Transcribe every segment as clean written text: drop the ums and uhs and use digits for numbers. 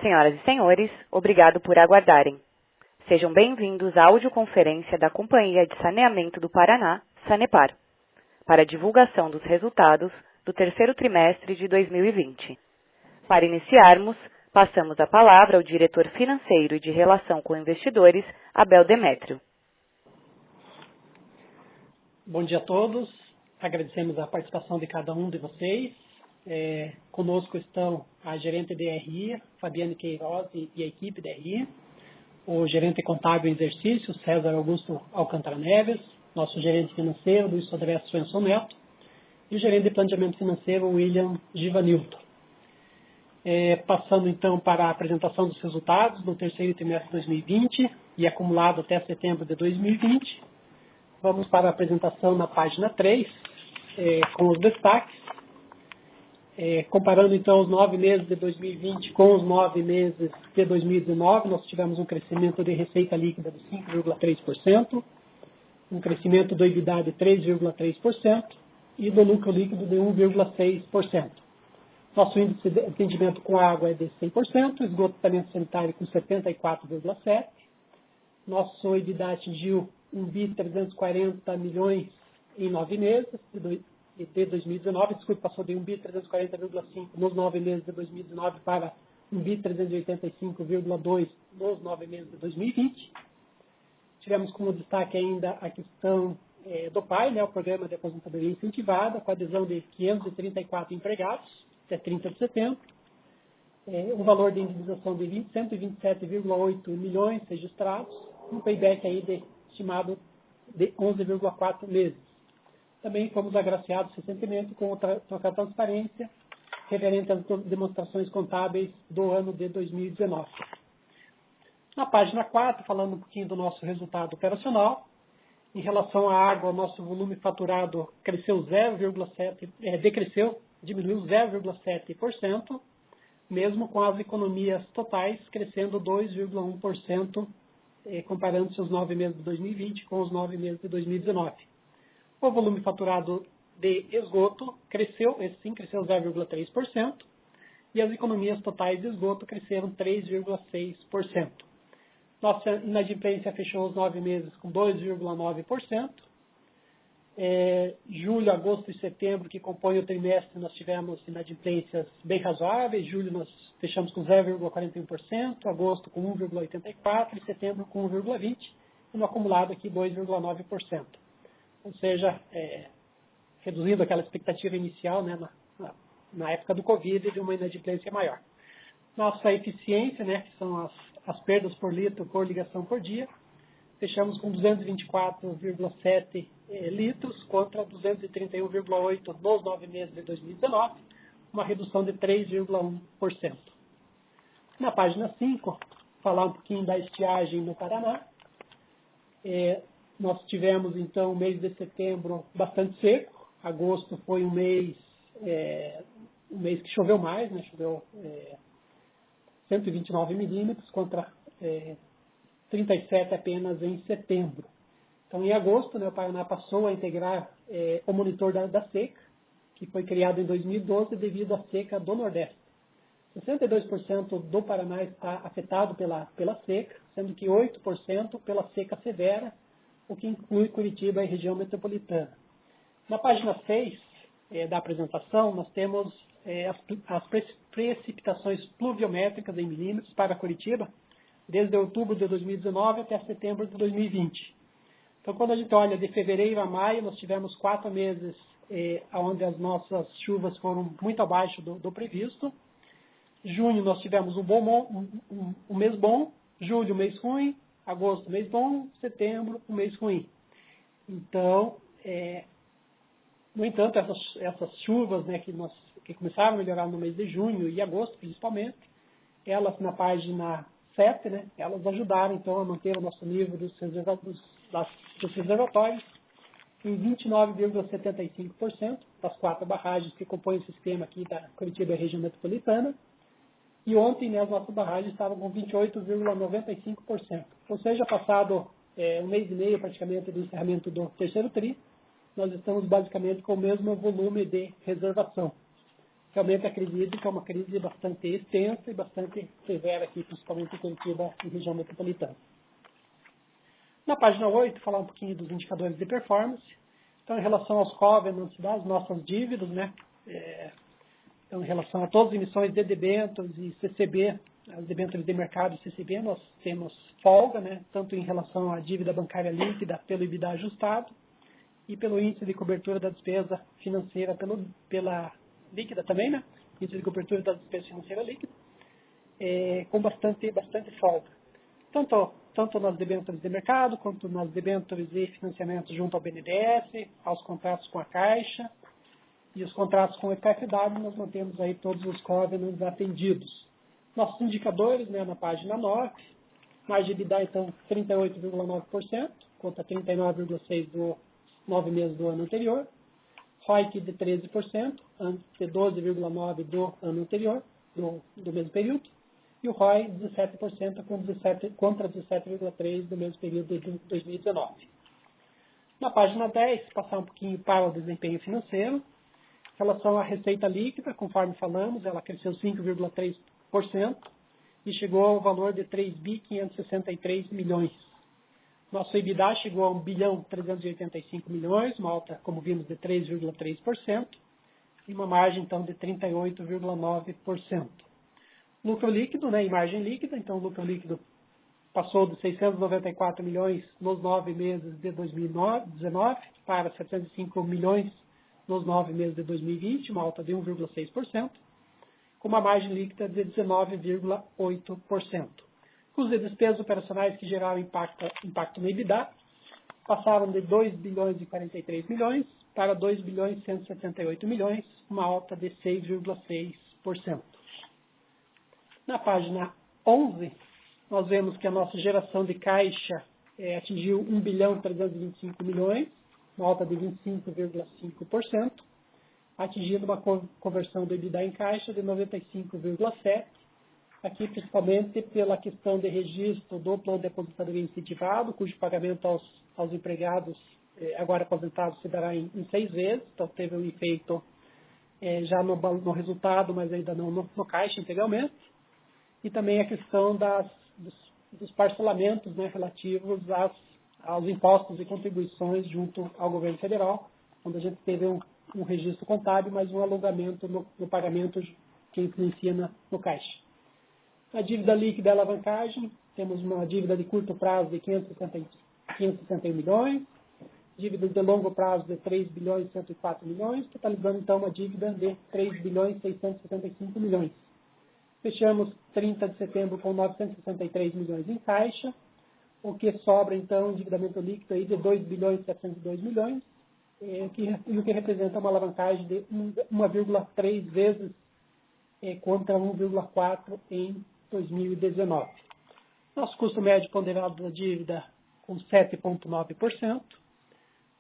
Senhoras e senhores, obrigado por aguardarem. Sejam bem-vindos à audioconferência da Companhia de Saneamento do Paraná, Sanepar, para a divulgação dos resultados do terceiro trimestre de 2020. Para iniciarmos, passamos a palavra ao diretor financeiro e de relação com investidores, Abel Demétrio. Bom dia a todos, agradecemos a participação de cada um de vocês. Conosco estão a gerente de RI, Fabiane Queiroz e a equipe de RI, o gerente contábil em exercício, César Augusto Alcântara Neves, nosso gerente financeiro, Luiz Sodré Swenson Neto, e o gerente de planejamento financeiro, William Givanilton. Passando então para a apresentação dos resultados do terceiro trimestre de 2020 e acumulado até setembro de 2020. Vamos para a apresentação na página 3, com os destaques. Comparando então os 9 meses de 2020 com os 9 meses de 2019, nós tivemos um crescimento de receita líquida de 5,3%, um crescimento do EBITDA de 3,3% e do lucro líquido de 1,6%. Nosso índice de atendimento com água é de 100%, esgotamento sanitário com 74,7%. Nosso EBITDA atingiu um bi 340 milhões em 9 meses de 2019, passou de 1 bi 340,5 nos 9 meses de 2019 para 1 bi 385,2 nos 9 meses de 2020. Tivemos como destaque ainda a questão do PAI, o Programa de Aposentadoria Incentivada, com a adesão de 534 empregados até 30 de setembro, um valor de indenização de 127,8 milhões registrados, um payback aí estimado de 11,4 meses. Também fomos agraciados recentemente com o Troféu Transparência, referente às demonstrações contábeis do ano de 2019. Na página 4, falando um pouquinho do nosso resultado operacional, em relação à água, nosso volume faturado cresceu diminuiu 0,7%, mesmo com as economias totais crescendo 2,1%, comparando-se os 9 meses de 2020 com os 9 meses de 2019. O volume faturado de esgoto cresceu 0,3%, e as economias totais de esgoto cresceram 3,6%. Nossa inadimplência fechou os 9 meses com 2,9%. Julho, agosto e setembro, que compõem o trimestre, nós tivemos inadimplências bem razoáveis. Julho nós fechamos com 0,41%, agosto com 1,84% e setembro com 1,20%, e no acumulado aqui 2,9%. Ou seja, reduzindo aquela expectativa inicial, na época do Covid, de uma inadimplência maior. Nossa eficiência, que são as perdas por litro por ligação por dia, fechamos com 224,7 litros contra 231,8 nos 9 meses de 2019, uma redução de 3,1%. Na página 5, falar um pouquinho da estiagem no Paraná. Nós tivemos, então, o mês de setembro bastante seco. Agosto foi um mês que choveu mais, choveu 129 milímetros contra 37 apenas em setembro. Então, em agosto, o Paraná passou a integrar o monitor da seca, que foi criado em 2012 devido à seca do Nordeste. 62% do Paraná está afetado pela seca, sendo que 8% pela seca severa, o que inclui Curitiba e região metropolitana. Na página 6 da apresentação, nós temos as precipitações pluviométricas em milímetros para Curitiba, desde outubro de 2019 até setembro de 2020. Então, quando a gente olha de fevereiro a maio, nós tivemos 4 meses onde as nossas chuvas foram muito abaixo do previsto. Junho nós tivemos um mês bom, julho um mês ruim, agosto um mês bom, setembro um mês ruim. Então, no entanto, essas chuvas que começaram a melhorar no mês de junho e agosto, principalmente, elas na página 7, elas ajudaram então a manter o nosso nível dos reservatórios em 29,75% das 4 barragens que compõem o sistema aqui da Curitiba e região metropolitana. E ontem as nossas barragens estavam com 28,95%. Ou seja, passado um mês e meio praticamente do encerramento do terceiro TRI, nós estamos basicamente com o mesmo volume de reservação. realmente acredito que é uma crise bastante extensa e bastante severa aqui, principalmente em Curitiba e região metropolitana. Na página 8, falar um pouquinho dos indicadores de performance. Então, em relação aos covenants das nossas dívidas, né? Então, em relação a todas as emissões de debêntures e CCB, as debêntures de mercado e CCB, nós temos folga, né? Tanto em relação à dívida bancária líquida pelo EBITDA ajustado e pelo índice de cobertura da despesa financeira pela líquida também, né? Índice de cobertura da despesa financeira líquida, com bastante folga. Tanto nas debêntures de mercado, quanto nas debêntures e financiamentos junto ao BNDES, aos contratos com a Caixa e os contratos com o EKFW, nós mantemos aí todos os covenants atendidos. Nossos indicadores, né, na página 9, margem de EBITDA, então, 38,9%, contra 39,6% do 9 meses do ano anterior, ROIC de 13%, antes de 12,9% do ano anterior, do mesmo período, e o ROI 17% contra 17,3% do mesmo período de 2019. Na página 10, passar um pouquinho para o desempenho financeiro. Em relação à receita líquida, conforme falamos, ela cresceu 5,3% e chegou ao valor de 3.563 milhões. Nosso EBITDA chegou a 1.385 milhões, uma alta, como vimos, de 3,3% e uma margem, então, de 38,9%. Lucro líquido, né, e margem líquida, então o lucro líquido passou de 694 milhões nos 9 meses de 2019 para 705 milhões nos 9 meses de 2020, uma alta de 1,6%, com uma margem líquida de 19,8%. Custos e despesas operacionais que geraram impacto no EBITDA passaram de 2 bilhões e 43 milhões para 2 bilhões e 178 milhões, uma alta de 6,6%. Na página 11, nós vemos que a nossa geração de caixa atingiu 1 bilhão e 325 milhões, uma alta de 25,5%, atingindo uma conversão do EBITDA em caixa de 95,7%, aqui principalmente pela questão de registro do plano de aposentadoria incentivado, cujo pagamento aos empregados agora aposentados se dará em 6 vezes, então teve um efeito já no resultado, mas ainda não no caixa integralmente. E também a questão dos parcelamentos, né, relativos aos impostos e contribuições junto ao governo federal, onde a gente teve um registro contábil, mas um alongamento no pagamento que influencia no caixa. A dívida líquida e alavancagem, temos uma dívida de curto prazo de 561 milhões, dívida de longo prazo de 3 bilhões e 104 milhões, totalizando então uma dívida de 3 bilhões e 675 milhões. Fechamos 30 de setembro com 963 milhões em caixa, o que sobra, então, endividamento líquido aí de 2 bilhões e 702 milhões, o que representa uma alavancagem de 1,3 vezes contra 1,4 em 2019. Nosso custo médio ponderado da dívida com 7,9%.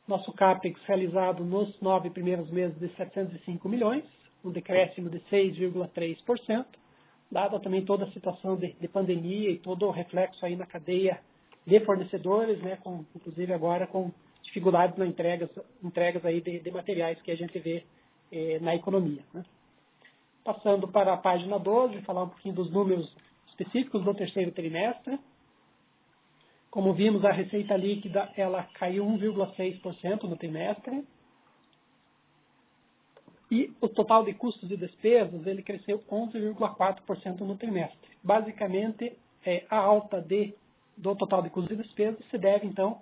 Nosso CAPEX realizado nos 9 primeiros meses de 705 milhões, um decréscimo de 6,3%. Dada também toda a situação de pandemia e todo o reflexo aí na cadeia de fornecedores, né, inclusive agora com dificuldades na entregas aí de materiais que a gente vê na economia. Né. Passando para a página 12, falar um pouquinho dos números específicos do terceiro trimestre. Como vimos, a receita líquida ela caiu 1,6% no trimestre. E o total de custos e despesas ele cresceu 11,4% no trimestre. Basicamente, a alta do total de custos e despesas se deve, então,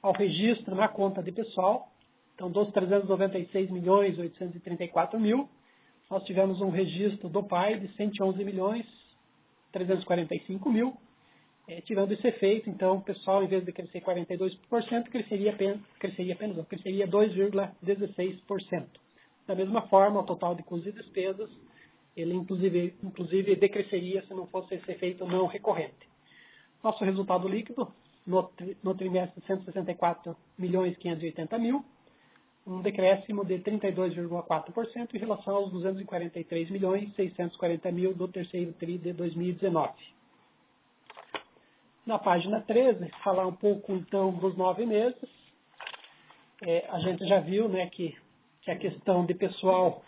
ao registro na conta de pessoal. Então, dos 396 milhões 834 mil, nós tivemos um registro do PAI de 111 milhões 345 mil. Tirando esse efeito, então, o pessoal, em vez de crescer 42%, cresceria 2,16%. Da mesma forma, o total de custos e despesas, ele inclusive decresceria se não fosse esse efeito não recorrente. Nosso resultado líquido, no trimestre, 164 milhões 580 mil, um decréscimo de 32,4% em relação aos 243 milhões 640 mil do terceiro TRI de 2019. Na página 13, falar um pouco, então, dos 9 meses. A gente já viu, né, que a questão de pessoal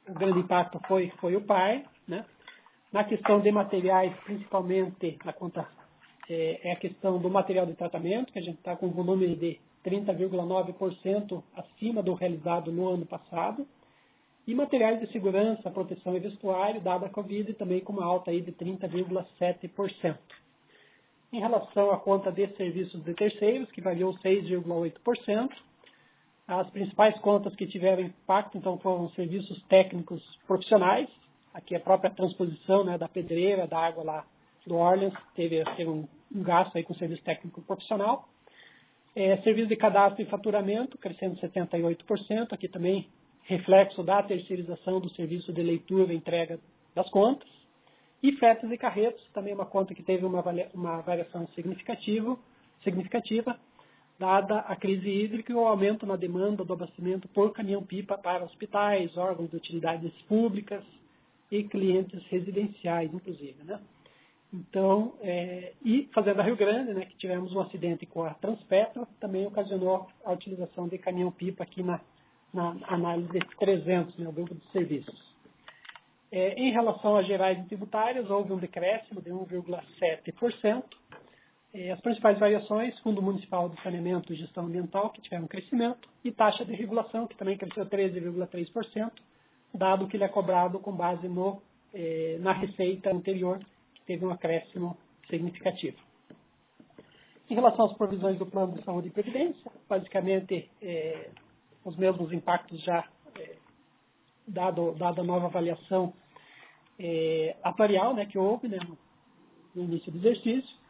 o grande impacto foi o PAR, né? Na questão de materiais, principalmente na conta, é a questão do material de tratamento, que a gente está com um volume de 30,9% acima do realizado no ano passado, e materiais de segurança, proteção e vestuário, dada a Covid, também com uma alta aí de 30,7%. Em relação à conta de serviços de terceiros, que variou 6,8%, as principais contas que tiveram impacto, então, foram serviços técnicos profissionais, aqui a própria transposição, né, da pedreira, da água lá do Orleans, teve um gasto aí com serviço técnico profissional. Serviço de cadastro e faturamento, crescendo 78%, aqui também reflexo da terceirização do serviço de leitura e entrega das contas. E fretes e carretos, também uma conta que teve uma variação significativa, dada a crise hídrica e o aumento na demanda do abastecimento por caminhão-pipa para hospitais, órgãos de utilidades públicas e clientes residenciais, inclusive, né? Então, e Fazenda Rio Grande, né, que tivemos um acidente com a Transpetro, também ocasionou a utilização de caminhão-pipa aqui na análise de 300, né, o grupo de serviços. Em relação às gerais e tributárias, houve um decréscimo de 1,7%. As principais variações, Fundo Municipal de Saneamento e Gestão Ambiental, que tiveram um crescimento, e taxa de regulação, que também cresceu 13,3%, dado que ele é cobrado com base na receita anterior, que teve um acréscimo significativo. Em relação às provisões do Plano de Saúde e Previdência, basicamente os mesmos impactos já dado a nova avaliação atuarial, né, que houve, né, no início do exercício.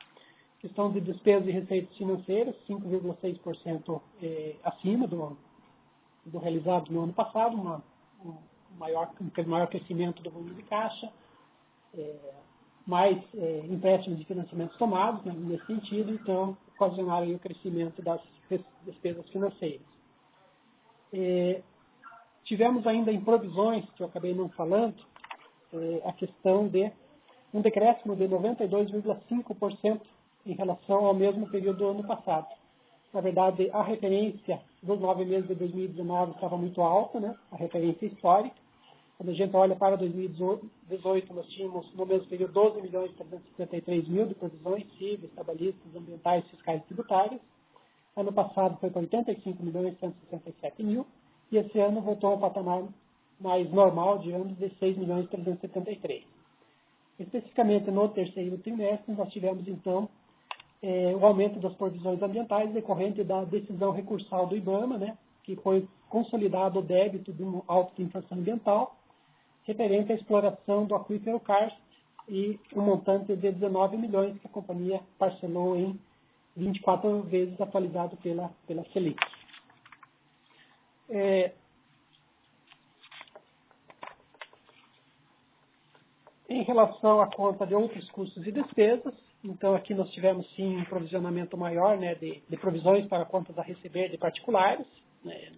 Questão de despesas e receitas financeiras, 5,6% acima do realizado no ano passado, um maior crescimento do volume de caixa, mais empréstimos de financiamentos tomados, né, nesse sentido, então ocasionaram aí o crescimento das despesas financeiras. Tivemos ainda em provisões, que eu acabei não falando, a questão de um decréscimo de 92,5% em relação ao mesmo período do ano passado. Na verdade, a referência dos 9 meses de 2019 estava muito alta, né? A referência histórica. Quando a gente olha para 2018, nós tínhamos no mesmo período 12.353.000 de provisões cíveis, trabalhistas, ambientais, fiscais e tributárias. Ano passado foi para 85.167.000 e esse ano voltou ao patamar mais normal de anos de 6.373.000. Especificamente no terceiro trimestre, nós tivemos então o aumento das provisões ambientais decorrente da decisão recursal do IBAMA, né, que foi consolidado o débito de um auto de infração ambiental referente à exploração do aquífero Karst e um montante de 19 milhões que a companhia parcelou em 24 vezes atualizado pela Selic. Em relação à conta de outros custos e despesas, então aqui nós tivemos sim um provisionamento maior, né, de provisões para contas a receber de particulares, né,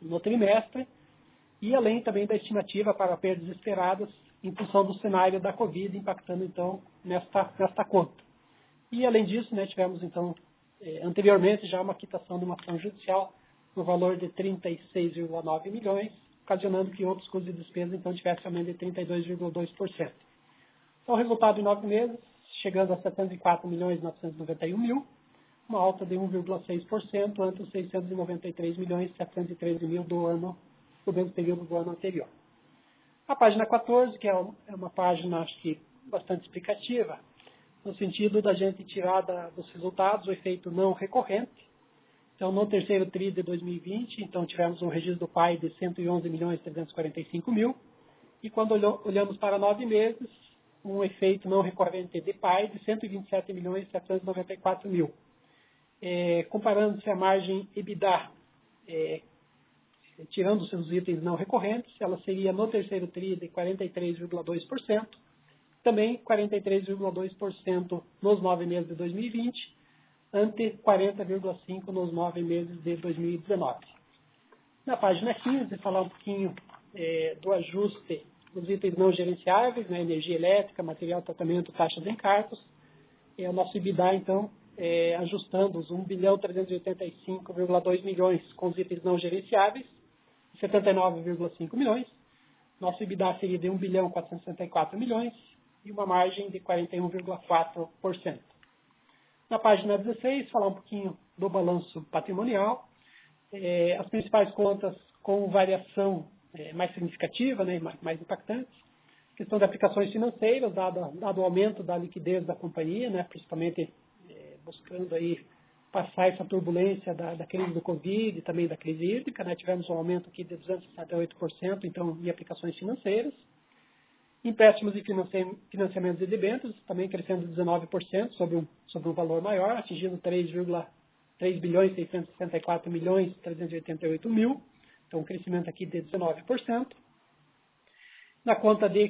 no trimestre, e além também da estimativa para perdas esperadas em função do cenário da Covid, impactando então nesta conta. E além disso, né, tivemos então anteriormente já uma quitação de uma ação judicial no valor de 36,9 milhões, ocasionando que outros custos e despesas então tivessem aumento de 32,2%. Então, o resultado em 9 meses, chegando a 74.991.000, uma alta de 1,6% ante os 693.713.000 do mesmo período do ano anterior. A página 14, que é uma página, acho que, bastante explicativa, no sentido da gente tirar dos resultados o efeito não recorrente. Então, no terceiro TRI de 2020, então, tivemos um registro do PAI de 111.345.000, e quando olhamos para 9 meses, um efeito não recorrente de PAI de 127.794.000. Comparando-se a margem EBITDA, tirando os seus itens não recorrentes, ela seria no terceiro TRI de 43,2%, também 43,2% nos 9 meses de 2020, ante 40,5% nos 9 meses de 2019. Na página 15, falar um pouquinho do ajuste dos itens não gerenciáveis, né, energia elétrica, material, tratamento, taxas e encargos. O nosso EBITDA, então, ajustando os 1.385,2 milhões com os itens não gerenciáveis, 79,5 milhões. Nosso EBITDA seria de 1 bilhão 464 milhões e uma margem de 41,4%. Na página 16, falar um pouquinho do balanço patrimonial. As principais contas com variação mais significativa, né, mais impactantes. Questão de aplicações financeiras, dado o aumento da liquidez da companhia, né, principalmente buscando aí passar essa turbulência da crise do Covid e também da crise hídrica, né, tivemos um aumento aqui de 268%, então, em aplicações financeiras. Empréstimos e financiamentos de debêntures, também crescendo 19% sobre um valor maior, atingindo 3 bilhões 664 milhões 388 mil, então um crescimento aqui de 19%. Na conta de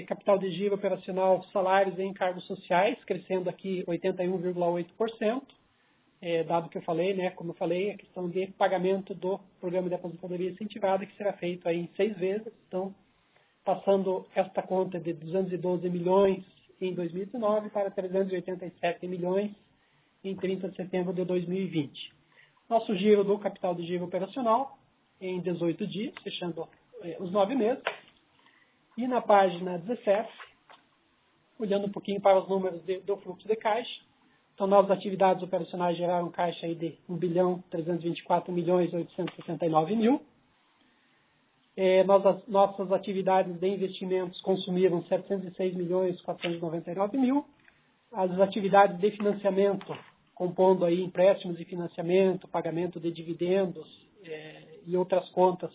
capital de giro operacional, salários e encargos sociais, crescendo aqui 81,8%, dado que eu falei, né, como eu falei, a questão de pagamento do programa de aposentadoria incentivada, que será feito aí em 6 vezes, então, passando esta conta de 212 milhões em 2019 para 387 milhões em 30 de setembro de 2020. Nosso giro do capital de giro operacional em 18 dias, fechando os 9 meses. E na página 17, olhando um pouquinho para os números do fluxo de caixa. Então, novas atividades operacionais geraram caixa aí de 1 bilhão 324 milhões 869 mil. Nossas atividades de investimentos consumiram 706 milhões 499 mil. As atividades de financiamento, compondo aí empréstimos e financiamento, pagamento de dividendos e outras contas,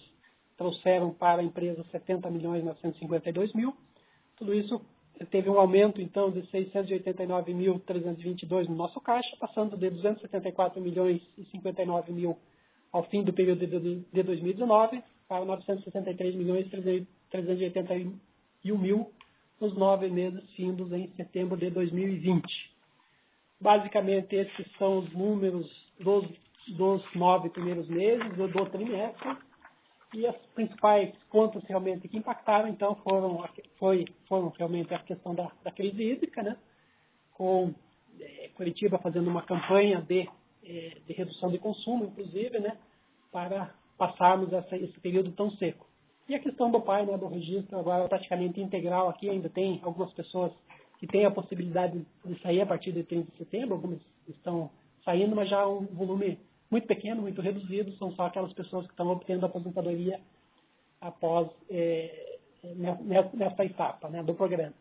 trouxeram para a empresa 70 milhões 952 mil. Tudo isso teve um aumento, então, de 689.322 no nosso caixa, passando de 274 milhões e 59 mil ao fim do período de 2019 para 963 milhões e 381 mil nos 9 meses findos em setembro de 2020. Basicamente, esses são os números dos 9 primeiros meses do trimestre. E as principais contas realmente que impactaram, então, foram realmente a questão da crise hídrica, né? Com Curitiba fazendo uma campanha de redução de consumo, inclusive, né? Para passarmos esse período tão seco. E a questão do PAI, né? Do registro agora praticamente integral aqui, ainda tem algumas pessoas que têm a possibilidade de sair a partir de 30 de setembro, algumas estão saindo, mas já um volume muito pequeno, muito reduzido, são só aquelas pessoas que estão obtendo a aposentadoria após nessa etapa, né, do programa.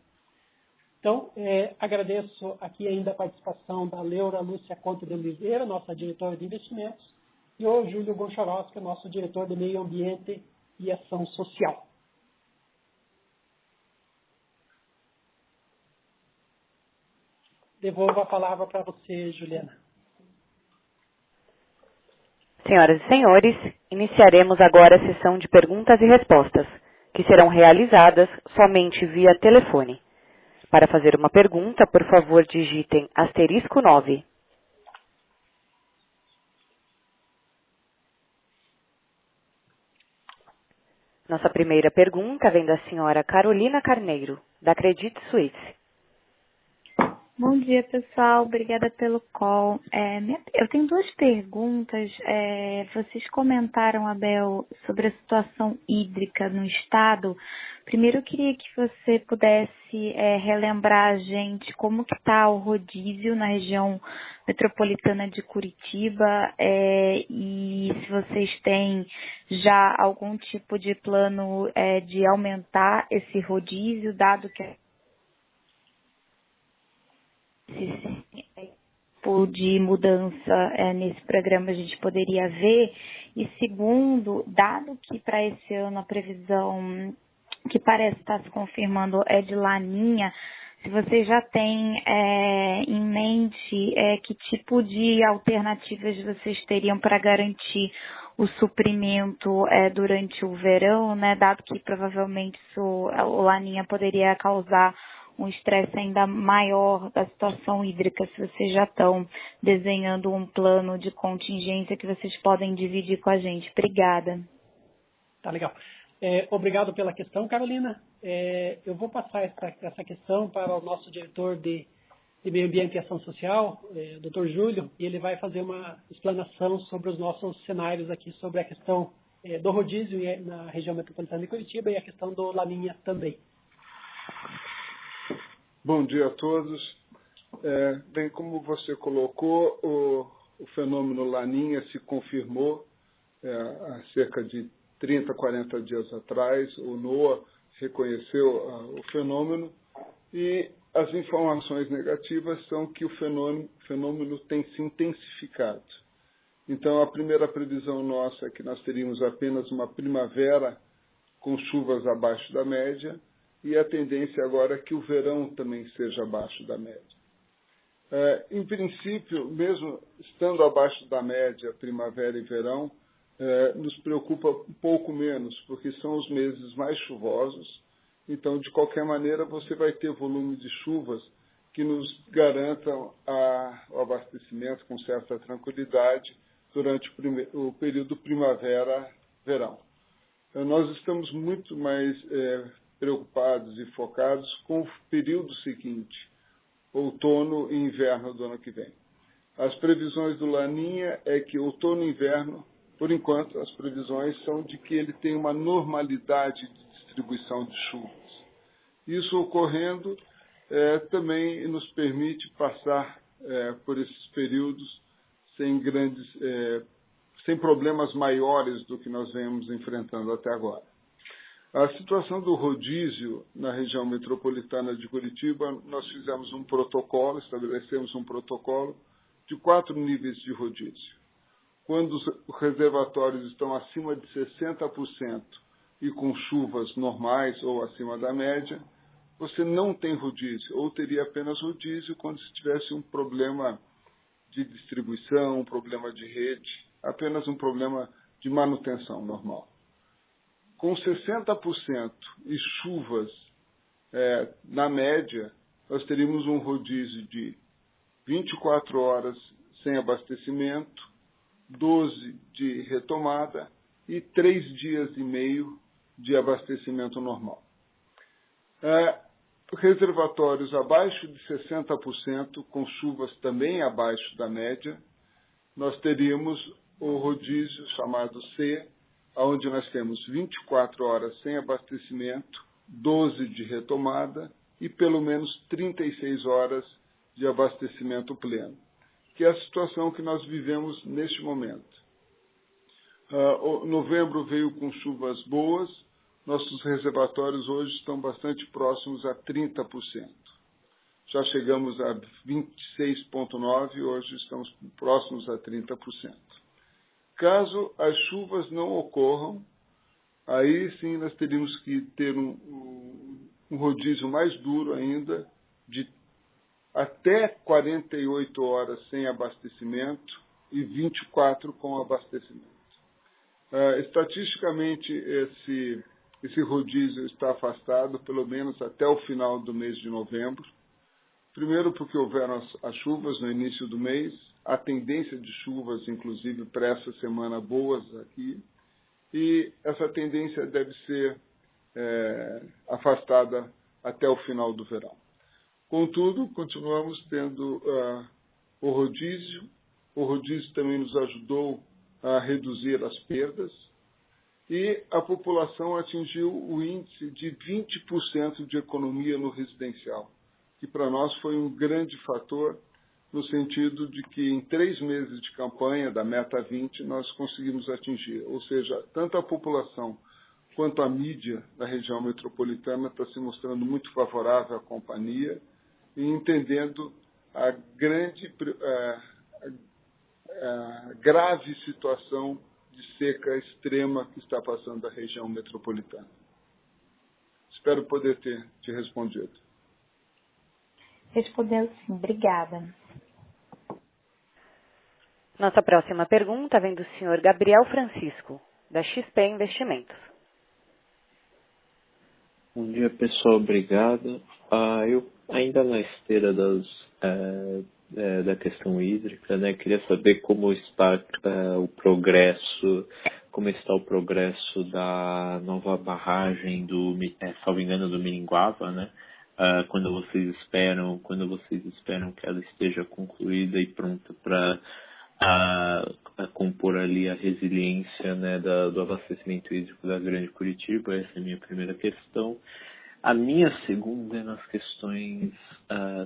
Então, agradeço aqui ainda a participação da Leura Lúcia Conte de Oliveira, nossa diretora de investimentos, e o Júlio Goncharovski, nosso diretor de meio ambiente e ação social. Devolvo a palavra para você, Juliana. Senhoras e senhores, iniciaremos agora a sessão de perguntas e respostas, que serão realizadas somente via telefone. Para fazer uma pergunta, por favor, digitem *9. Nossa primeira pergunta vem da senhora Carolina Carneiro, da Credit Suisse. Bom dia, pessoal. Obrigada pelo call. Eu tenho 2 perguntas. Vocês comentaram, Abel, sobre a situação hídrica no estado. Primeiro, eu queria que você pudesse relembrar a gente como que está o rodízio na região metropolitana de Curitiba e se vocês têm já algum tipo de plano de aumentar esse rodízio, dado que de mudança nesse programa a gente poderia ver. E segundo, dado que para esse ano a previsão que parece estar se confirmando é de laninha, se você já tem em mente que tipo de alternativas vocês teriam para garantir o suprimento durante o verão, né? Dado que provavelmente o laninha poderia causar um estresse ainda maior da situação hídrica, se vocês já estão desenhando um plano de contingência que vocês podem dividir com a gente. Obrigada. Tá legal. Obrigado pela questão, Carolina. Eu vou passar essa questão para o nosso diretor de Meio Ambiente e Ação Social, o Dr. Júlio, e ele vai fazer uma explanação sobre os nossos cenários aqui, sobre a questão do rodízio na região metropolitana de Curitiba e a questão do Laninha também. Bom dia a todos. Bem, como você colocou, o fenômeno Laninha se confirmou há cerca de 30, 40 dias atrás. O NOAA reconheceu o fenômeno e as informações negativas são que o fenômeno tem se intensificado. Então, a primeira previsão nossa é que nós teríamos apenas uma primavera com chuvas abaixo da média e a tendência agora é que o verão também seja abaixo da média. Em princípio, mesmo estando abaixo da média primavera e verão, nos preocupa um pouco menos, porque são os meses mais chuvosos. Então, de qualquer maneira, você vai ter volume de chuvas que nos garantam o abastecimento com certa tranquilidade durante o período primavera-verão. Nós estamos muito mais preocupados e focados com o período seguinte, outono e inverno do ano que vem. As previsões do Laninha é que outono e inverno, por enquanto, as previsões são de que ele tem uma normalidade de distribuição de chuvas. Isso ocorrendo também nos permite passar por esses períodos sem problemas maiores do que nós vemos enfrentando até agora. A situação do rodízio na região metropolitana de Curitiba, nós fizemos estabelecemos um protocolo de 4 níveis de rodízio. Quando os reservatórios estão acima de 60% e com chuvas normais ou acima da média, você não tem rodízio, ou teria apenas rodízio quando se tivesse um problema de distribuição, um problema de rede, apenas um problema de manutenção normal. Com 60% e chuvas na média, nós teríamos um rodízio de 24 horas sem abastecimento, 12 de retomada e 3 dias e meio de abastecimento normal. Reservatórios abaixo de 60%, com chuvas também abaixo da média, nós teríamos o rodízio chamado C, onde nós temos 24 horas sem abastecimento, 12 de retomada e pelo menos 36 horas de abastecimento pleno, que é a situação que nós vivemos neste momento. Novembro veio com chuvas boas, nossos reservatórios hoje estão bastante próximos a 30%. Já chegamos a 26,9%, hoje estamos próximos a 30%. Caso as chuvas não ocorram, aí sim nós teríamos que ter um rodízio mais duro ainda, de até 48 horas sem abastecimento e 24 com abastecimento. Estatisticamente, esse rodízio está afastado pelo menos até o final do mês de novembro. Primeiro porque houveram as chuvas no início do mês, a tendência de chuvas, inclusive, para essa semana boas aqui, e essa tendência deve ser afastada até o final do verão. Contudo, continuamos tendo o rodízio. O rodízio também nos ajudou a reduzir as perdas e a população atingiu o índice de 20% de economia no residencial, que para nós foi um grande fator no sentido de que em 3 meses de campanha da Meta 20 nós conseguimos atingir, ou seja, tanto a população quanto a mídia da região metropolitana está se mostrando muito favorável à companhia e entendendo a grave situação de seca extrema que está passando a região metropolitana. Espero poder ter te respondido. Respondeu sim, obrigada. Nossa próxima pergunta vem do senhor Gabriel Francisco, da XP Investimentos. Bom dia, pessoal. Obrigado. Eu, ainda na esteira da questão hídrica, né, queria saber como está o progresso da nova barragem salvo engano, do Miringuava, né? Quando vocês esperam que ela esteja concluída e pronta para a compor ali a resiliência, né, do abastecimento hídrico da Grande Curitiba. Essa é a minha primeira questão. A minha segunda é nas questões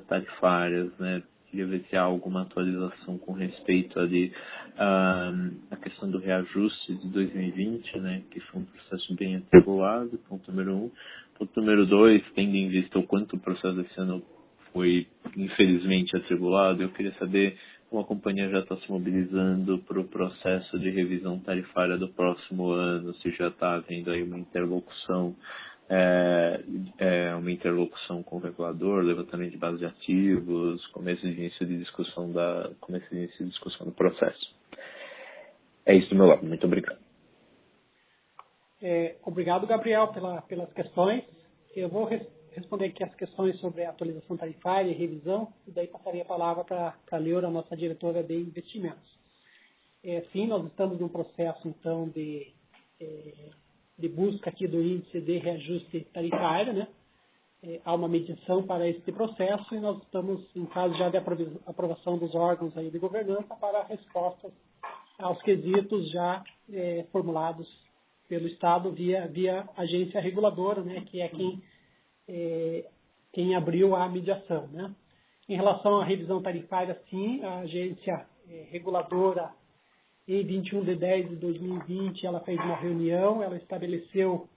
tarifárias, né? Queria ver se há alguma atualização com respeito ali à questão do reajuste de 2020, né? Que foi um processo bem atribulado, ponto número 1. Ponto número 2, tendo em vista o quanto o processo desse ano foi, infelizmente, atribulado, eu queria saber como a companhia já está se mobilizando para o processo de revisão tarifária do próximo ano, se já está havendo aí uma interlocução com o regulador, levantamento de base de ativos, começo de início de discussão do processo. É isso do meu lado. Muito obrigado. Obrigado, Gabriel, pelas questões. Eu vou responder aqui as questões sobre a atualização tarifária e revisão, e daí passaria a palavra para a Leora, nossa diretora de investimentos. Sim, nós estamos num processo, então, de busca aqui do índice de reajuste tarifário, né? Há uma medição para este processo e nós estamos em fase já de aprovação dos órgãos aí de governança para respostas aos quesitos já formulados pelo Estado via agência reguladora, né? Que é quem abriu a mediação, né? Em relação à revisão tarifária, sim, a agência reguladora, em 21 de 10 de 2020, ela fez uma reunião, ela estabeleceu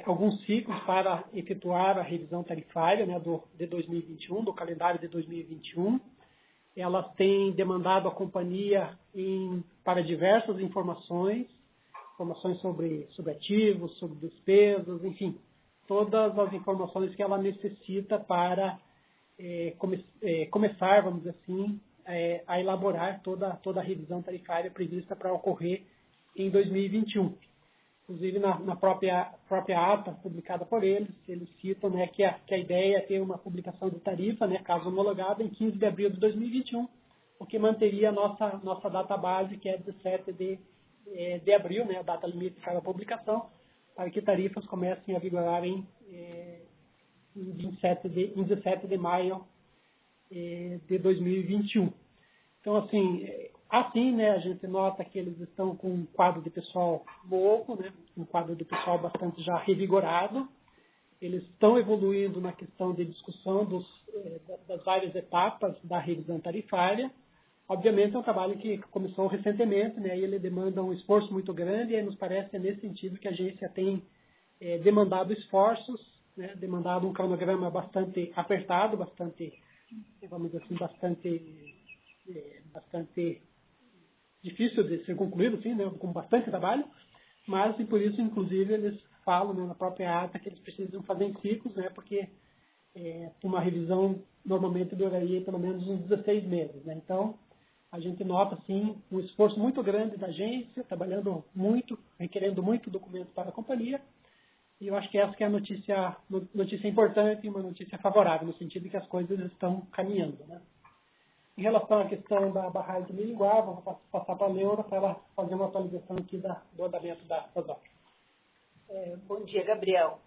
alguns ciclos para efetuar a revisão tarifária, né, de 2021, do calendário de 2021. Elas têm demandado a companhia para diversas informações sobre ativos, sobre despesas, enfim, todas as informações que ela necessita para começar, vamos dizer assim, a elaborar toda a revisão tarifária prevista para ocorrer em 2021. Inclusive, na própria ata publicada por eles citam, né, que a ideia é ter uma publicação de tarifa, né, caso homologada, em 15 de abril de 2021, o que manteria a nossa data base, que é 17 de abril, né, a data limite para a publicação, para que tarifas comecem a vigorar em 17 de maio de 2021. Então, assim, né, a gente nota que eles estão com um quadro de pessoal novo, né, um quadro de pessoal bastante já revigorado. Eles estão evoluindo na questão de discussão das várias etapas da revisão tarifária. Obviamente, é um trabalho que começou recentemente, né, e ele demanda um esforço muito grande, e nos parece nesse sentido que a agência tem demandado esforços, né, demandado um cronograma bastante apertado, bastante, vamos dizer assim, bastante difícil de ser concluído, assim, né, com bastante trabalho, mas e por isso, inclusive, eles falam, né, na própria ata que eles precisam fazer em ciclos, né, porque uma revisão normalmente duraria pelo menos uns 16 meses. Né? Então, a gente nota, sim, um esforço muito grande da agência, trabalhando muito, requerendo muito documento para a companhia, e eu acho que essa que é a notícia importante e uma notícia favorável, no sentido de que as coisas estão caminhando. Né? Em relação à questão da barragem de Miringuava, vou passar para a Leora para ela fazer uma atualização aqui do andamento das obras. Bom dia, Gabriel.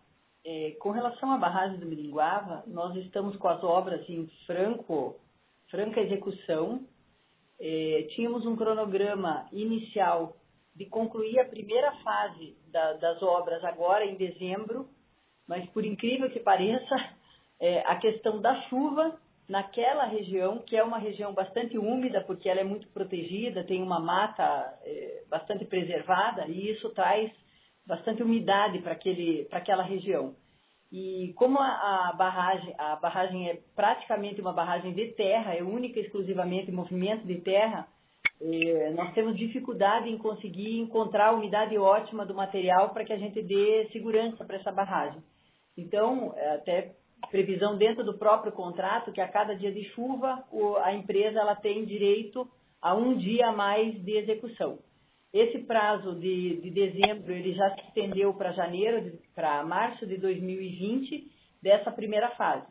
Com relação à barragem do Miringuava, nós estamos com as obras em franca execução. Tínhamos um cronograma inicial de concluir a primeira fase das obras agora em dezembro, mas por incrível que pareça, a questão da chuva naquela região, que é uma região bastante úmida, porque ela é muito protegida, tem uma mata bastante preservada, e isso traz bastante umidade para aquela região. E como a barragem é praticamente uma barragem de terra, é única e exclusivamente movimento de terra, nós temos dificuldade em conseguir encontrar a umidade ótima do material para que a gente dê segurança para essa barragem. Então, até previsão dentro do próprio contrato, que a cada dia de chuva, a empresa ela tem direito a um dia a mais de execução. Esse prazo de dezembro ele já se estendeu para março de 2020, dessa primeira fase.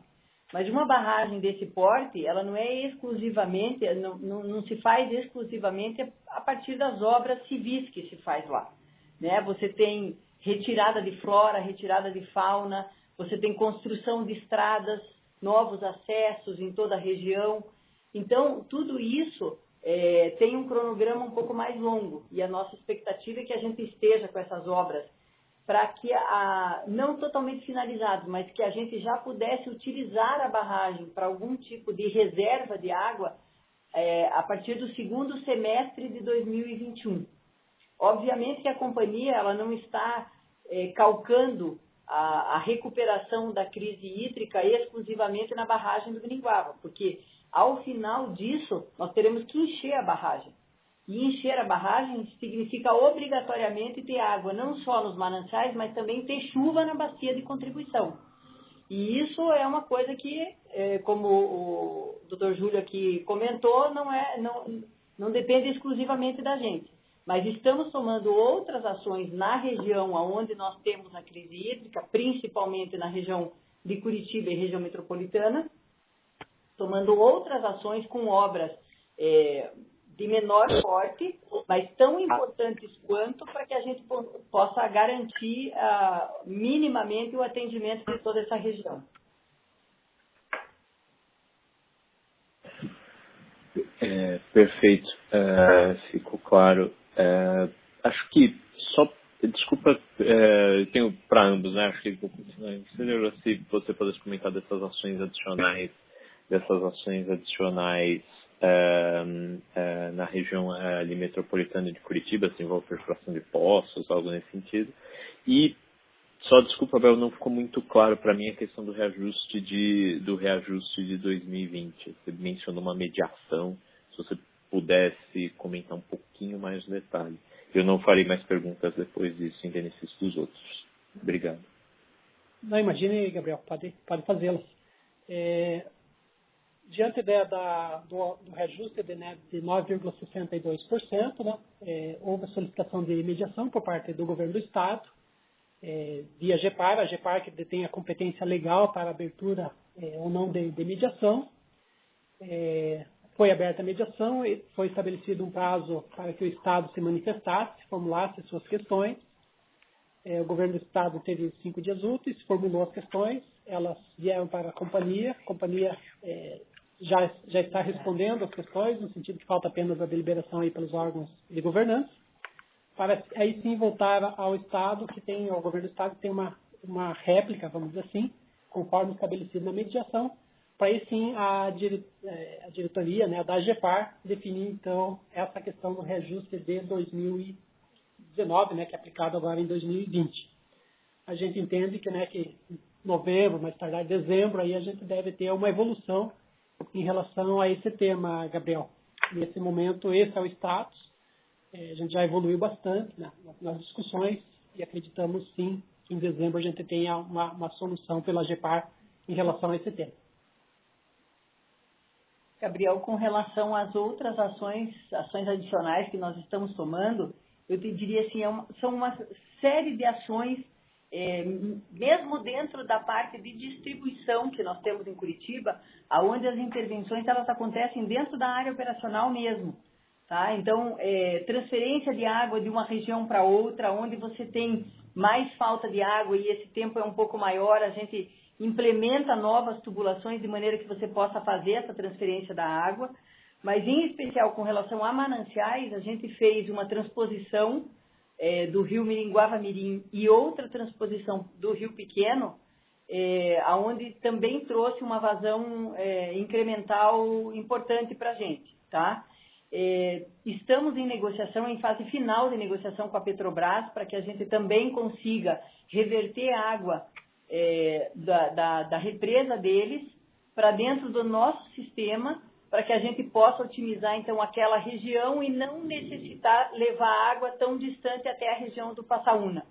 Mas uma barragem desse porte, ela não é exclusivamente, não se faz exclusivamente a partir das obras civis que se faz lá. Né? Você tem retirada de flora, retirada de fauna, você tem construção de estradas, novos acessos em toda a região. Então, tudo isso tem um cronograma um pouco mais longo. E a nossa expectativa é que a gente esteja com essas obras para que, não totalmente finalizados, mas que a gente já pudesse utilizar a barragem para algum tipo de reserva de água a partir do segundo semestre de 2021. Obviamente que a companhia ela não está calcando a recuperação da crise hídrica exclusivamente na barragem do Miringuava, porque ao final disso nós teremos que encher a barragem. E encher a barragem significa obrigatoriamente ter água, não só nos mananciais, mas também ter chuva na bacia de contribuição. E isso é uma coisa que, como o Dr. Júlio aqui comentou, não depende exclusivamente da gente. Mas estamos tomando outras ações na região onde nós temos a crise hídrica, principalmente na região de Curitiba e região metropolitana, tomando outras ações com obras de menor porte, mas tão importantes quanto para que a gente possa garantir minimamente o atendimento de toda essa região. Perfeito, ficou claro. Acho que só, desculpa, eu tenho para ambos, né? Acho que vou continuar. Se você pudesse comentar dessas ações adicionais na região ali metropolitana de Curitiba, se envolve perfuração de poços, algo nesse sentido. E só, desculpa, Bel, não ficou muito claro para mim a questão do reajuste de 2020. Você mencionou uma mediação, se você pudesse comentar um pouquinho mais no detalhe. Eu não farei mais perguntas depois disso, em benefício dos outros. Obrigado. Não, imagine, Gabriel, pode fazê-las. Diante do reajuste de 9,62%, né, houve a solicitação de mediação por parte do governo do Estado, via GEPAR, a GEPAR que detém a competência legal para abertura ou não de mediação. Foi aberta a mediação e foi estabelecido um prazo para que o Estado se manifestasse, formulasse suas questões. O governo do Estado teve 5 dias úteis, formulou as questões, elas vieram para a companhia já está respondendo as questões, no sentido que falta apenas a deliberação aí pelos órgãos de governança, para aí sim voltar ao Estado, ao governo do Estado que tem uma réplica, vamos dizer assim, conforme estabelecido na mediação, para aí sim a diretoria, né, da GEPAR, definir então essa questão do reajuste de 2019, né, que é aplicado agora em 2020. A gente entende que em novembro, mais tardar dezembro, aí a gente deve ter uma evolução em relação a esse tema, Gabriel. Nesse momento, esse é o status. A gente já evoluiu bastante nas discussões e acreditamos sim que em dezembro a gente tenha uma solução pela GEPAR em relação a esse tema. Gabriel, com relação às outras ações adicionais que nós estamos tomando, eu te diria assim, são uma série de ações, mesmo dentro da parte de distribuição que nós temos em Curitiba, onde as intervenções elas acontecem dentro da área operacional mesmo. Tá? Então, transferência de água de uma região para outra, onde você tem mais falta de água e esse tempo é um pouco maior, a gente implementa novas tubulações de maneira que você possa fazer essa transferência da água. Mas, em especial, com relação a mananciais, a gente fez uma transposição do rio Miringuava-Mirim e outra transposição do Rio Pequeno, onde também trouxe uma vazão incremental importante para a gente. Tá? Estamos em negociação, em fase final de negociação com a Petrobras, para que a gente também consiga reverter água da represa deles para dentro do nosso sistema, para que a gente possa otimizar, então, aquela região e não necessitar levar água tão distante até a região do Passaúna.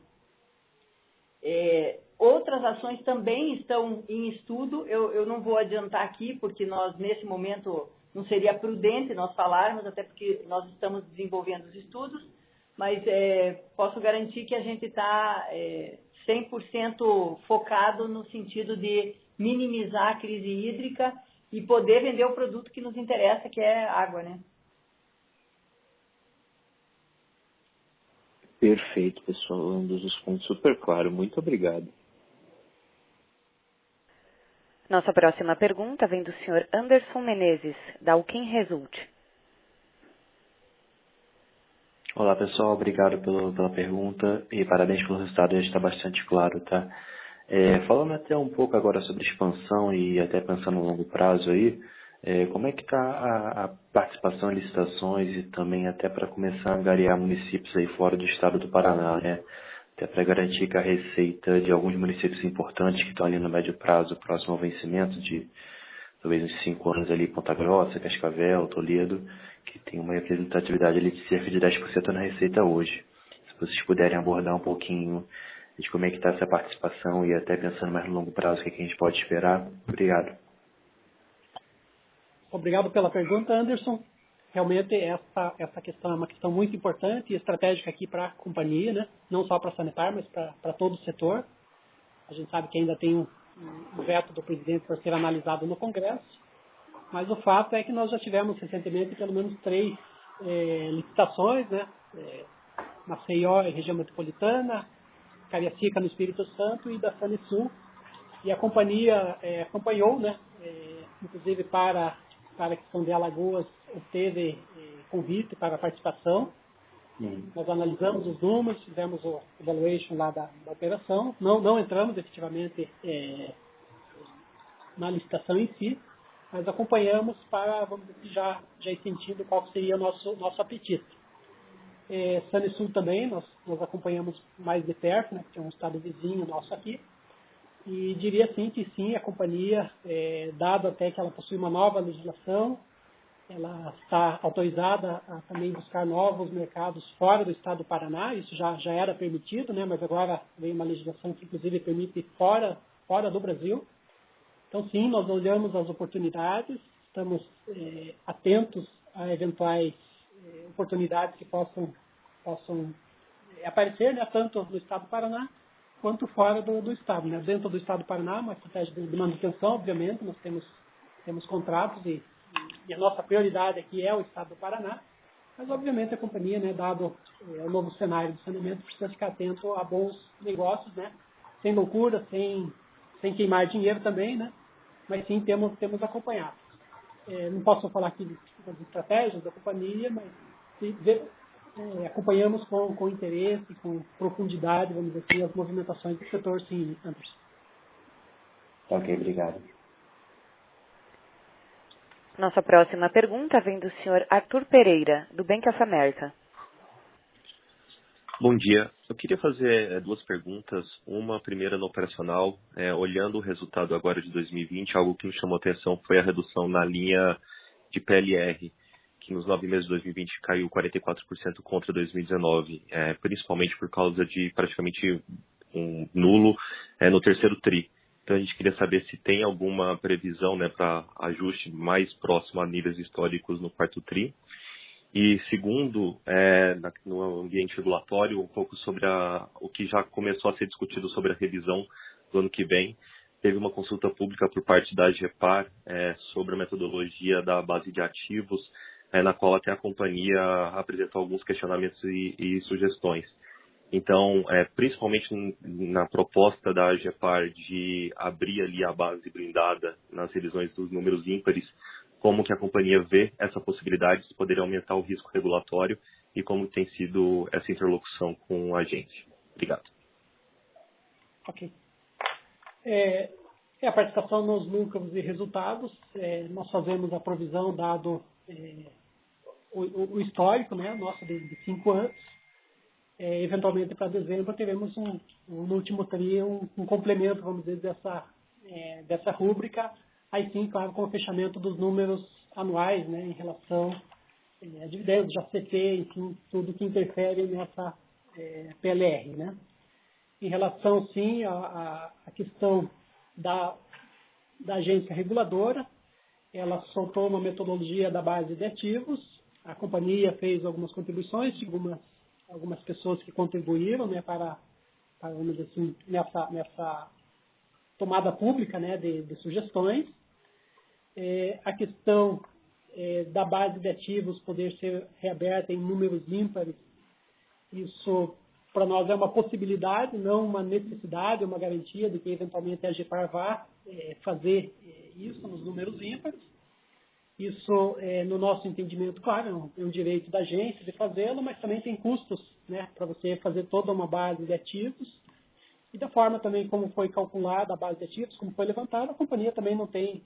Outras ações também estão em estudo, eu não vou adiantar aqui, porque nós, nesse momento, não seria prudente nós falarmos, até porque nós estamos desenvolvendo os estudos, mas posso garantir que a gente está 100% focado no sentido de minimizar a crise hídrica e poder vender o produto que nos interessa, que é água, né? Perfeito, pessoal. Um dos pontos super claro. Muito obrigado. Nossa próxima pergunta vem do senhor Anderson Menezes, da Uquim Result. Olá, pessoal. Obrigado pela pergunta e parabéns pelo resultado. Já está bastante claro, tá? Falando até um pouco agora sobre expansão e até pensando no longo prazo aí, como é que está a participação em licitações e também até para começar a angariar municípios aí fora do estado do Paraná, né? Até para garantir que a receita de alguns municípios importantes que estão ali no médio prazo, próximo ao vencimento de talvez uns 5 anos ali, Ponta Grossa, Cascavel, Toledo, que tem uma representatividade ali de cerca de 10% na receita hoje. Se vocês puderem abordar um pouquinho de como é que está essa participação e até pensando mais no longo prazo, o que a gente pode esperar. Obrigado. Obrigado pela pergunta, Anderson. Realmente essa questão é uma questão muito importante e estratégica aqui para a companhia, né? Não só para a Sanepar, mas para todo o setor. A gente sabe que ainda tem um veto do presidente por ser analisado no Congresso, mas o fato é que nós já tivemos recentemente pelo menos 3 licitações, né? Maceió, região metropolitana, Cariacica, no Espírito Santo, e da Sanesul. E a companhia acompanhou, né? Inclusive para a questão de Alagoas, obteve convite para a participação. Nós analisamos os números, fizemos o evaluation lá da operação. Não entramos efetivamente na licitação em si, mas acompanhamos para, vamos dizer, já ir sentindo qual seria o nosso apetite. Sanesul também, nós acompanhamos mais de perto, né, que é um estado vizinho nosso aqui, e diria sim que sim, a companhia, dado até que ela possui uma nova legislação, ela está autorizada a também buscar novos mercados fora do estado do Paraná. Isso já era permitido, né, mas agora veio uma legislação que inclusive permite fora do Brasil. Então sim, nós olhamos as oportunidades, estamos atentos a eventuais oportunidades que possam aparecer, né, tanto no estado do Paraná quanto fora do estado, né? Dentro do estado do Paraná, uma estratégia de manutenção, obviamente, nós temos contratos e a nossa prioridade aqui é o estado do Paraná, mas obviamente a companhia, né, dado o novo cenário do saneamento, precisa ficar atento a bons negócios, né? Sem loucura, sem queimar dinheiro também, né? Mas sim temos acompanhado. Não posso falar aqui das estratégias da companhia, mas acompanhamos com interesse, com profundidade, vamos dizer assim, as movimentações do setor, sim, Anderson. Ok, obrigado. Nossa próxima pergunta vem do senhor Arthur Pereira, do Bank of America. Bom dia. Eu queria fazer 2 perguntas. Uma primeira no operacional. Olhando o resultado agora de 2020, algo que me chamou a atenção foi a redução na linha de PLR, que nos 9 meses de 2020 caiu 44% contra 2019, principalmente por causa de praticamente um nulo no terceiro TRI. Então a gente queria saber se tem alguma previsão, né, para ajuste mais próximo a níveis históricos no quarto TRI. E segundo, no ambiente regulatório, um pouco sobre o que já começou a ser discutido sobre a revisão do ano que vem. Teve uma consulta pública por parte da AGEPAR sobre a metodologia da base de ativos, na qual até a companhia apresentou alguns questionamentos e sugestões. Então, principalmente na proposta da AGEPAR de abrir ali a base blindada nas revisões dos números ímpares, como que a companhia vê essa possibilidade de poder aumentar o risco regulatório e como tem sido essa interlocução com a gente. Obrigado. Ok. A participação nos lucros e resultados, nós fazemos a provisão dado o histórico, né, nosso de 5 anos. Eventualmente para dezembro teremos no último TRI um complemento, vamos dizer, dessa rúbrica, aí sim, claro, com o fechamento dos números anuais, né, em relação a dividendos, JCP, enfim, tudo que interfere nessa PLR, né. Em relação, sim, à questão da agência reguladora, ela soltou uma metodologia da base de ativos, a companhia fez algumas contribuições, algumas pessoas que contribuíram, né, para vamos dizer assim, nessa tomada pública, né, de sugestões. A questão da base de ativos poder ser reaberta em números ímpares, isso para nós é uma possibilidade, não uma necessidade, uma garantia de que eventualmente a AGEPAR vá fazer isso nos números ímpares. Isso, no nosso entendimento, claro, é um direito da agência de fazê-lo, mas também tem custos, né, para você fazer toda uma base de ativos. E da forma também como foi calculada a base de ativos, como foi levantada, a companhia também não tem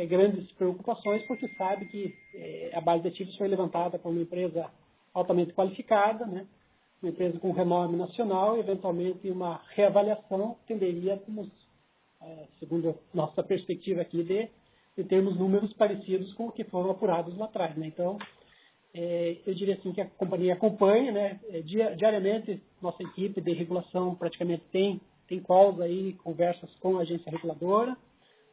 grandes preocupações, porque sabe que a base de ativos foi levantada por uma empresa altamente qualificada, né, uma empresa com renome nacional, e eventualmente uma reavaliação tenderia, segundo nossa perspectiva aqui, de termos números parecidos com o que foram apurados lá atrás, né? Então, eu diria assim que a companhia acompanha, né? Diariamente, nossa equipe de regulação praticamente tem calls aí, conversas com a agência reguladora,